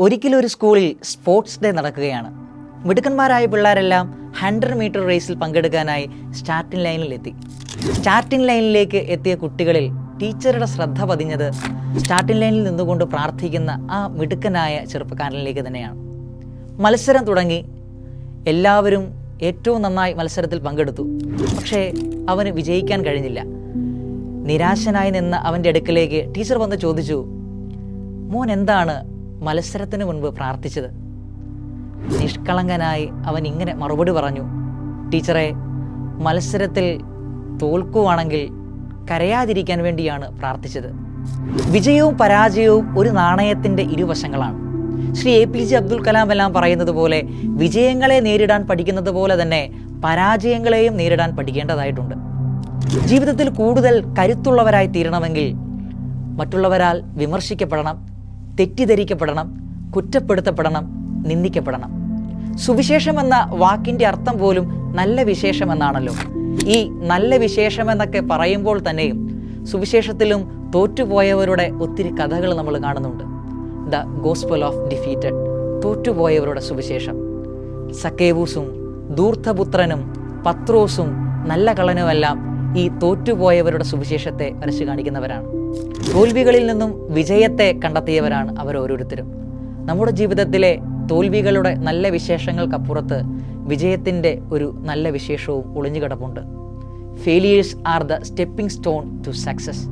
ഒരിക്കലൊരു സ്കൂളിൽ sports day നടക്കുകയാണ്. മിടുക്കന്മാരായ പിള്ളേരെല്ലാം 100 മീറ്റർ റേസിൽ പങ്കെടുക്കാനായി സ്റ്റാർട്ടിംഗ് ലൈനിലെത്തി. സ്റ്റാർട്ടിംഗ് ലൈനിലേക്ക് എത്തിയ കുട്ടികളിൽ ടീച്ചറുടെ ശ്രദ്ധ പതിഞ്ഞത് സ്റ്റാർട്ടിംഗ് ലൈനിൽ നിന്നുകൊണ്ട് പ്രാർത്ഥിക്കുന്ന ആ മിടുക്കനായ ചെറുപ്പക്കാരനിലേക്ക് തന്നെയാണ്. മത്സരം തുടങ്ങി. എല്ലാവരും ഏറ്റവും നന്നായി മത്സരത്തിൽ പങ്കെടുത്തു. പക്ഷേ അവന് വിജയിക്കാൻ കഴിഞ്ഞില്ല. നിരാശനായി നിന്ന അവൻ്റെ അടുക്കലേക്ക് ടീച്ചർ വന്ന് ചോദിച്ചു, മോൻ എന്താണ് മത്സരത്തിന് മുൻപ് പ്രാർത്ഥിച്ചത്? നിഷ്കളങ്കനായി അവൻ ഇങ്ങനെ മറുപടി പറഞ്ഞു, ടീച്ചറെ, മത്സരത്തിൽ തോൽക്കുവാണെങ്കിൽ കരയാതിരിക്കാൻ വേണ്ടിയാണ് പ്രാർത്ഥിച്ചത്. വിജയവും പരാജയവും ഒരു നാണയത്തിൻ്റെ ഇരുവശങ്ങളാണ്. ശ്രീ APJ അബ്ദുൽ കലാം എല്ലാം പറയുന്നത് പോലെ വിജയങ്ങളെ നേരിടാൻ പഠിക്കുന്നത് പോലെ തന്നെ പരാജയങ്ങളെയും നേരിടാൻ പഠിക്കേണ്ടതായിട്ടുണ്ട്. ജീവിതത്തിൽ കൂടുതൽ കരുത്തുള്ളവരായി തീരണമെങ്കിൽ മറ്റുള്ളവരാൽ വിമർശിക്കപ്പെടണം, തെറ്റിദ്ധരിക്കപ്പെടണം, കുറ്റപ്പെടുത്തപ്പെടണം, നിന്ദിക്കപ്പെടണം. സുവിശേഷം എന്ന വാക്കിൻ്റെ അർത്ഥം പോലും നല്ല വിശേഷം എന്നാണല്ലോ. ഈ നല്ല വിശേഷം എന്നൊക്കെ പറയുമ്പോൾ തന്നെയും സുവിശേഷത്തിലും തോറ്റുപോയവരുടെ ഒത്തിരി കഥകൾ നമ്മൾ കാണുന്നുണ്ട്. ദ ഗോസ്പൽ ഓഫ് ഡിഫീറ്റഡ്, തോറ്റുപോയവരുടെ സുവിശേഷം. സക്കേവൂസും ധൂർത്തപുത്രനും പത്രോസും നല്ല കള്ളനുമെല്ലാം ഈ തോറ്റുപോയവരുടെ സുവിശേഷത്തെ വരച്ചു കാണിക്കുന്നവരാണ്. തോൽവികളിൽ നിന്നും വിജയത്തെ കണ്ടെത്തിയവരാണ് അവരോരോരുത്തരും. നമ്മുടെ ജീവിതത്തിലെ തോൽവികളുടെ നല്ല വിശേഷങ്ങൾക്കപ്പുറത്ത് വിജയത്തിൻ്റെ ഒരു നല്ല വിശേഷവും ഒളിഞ്ഞുകിടപ്പുണ്ട്. Failures are the stepping stone to success.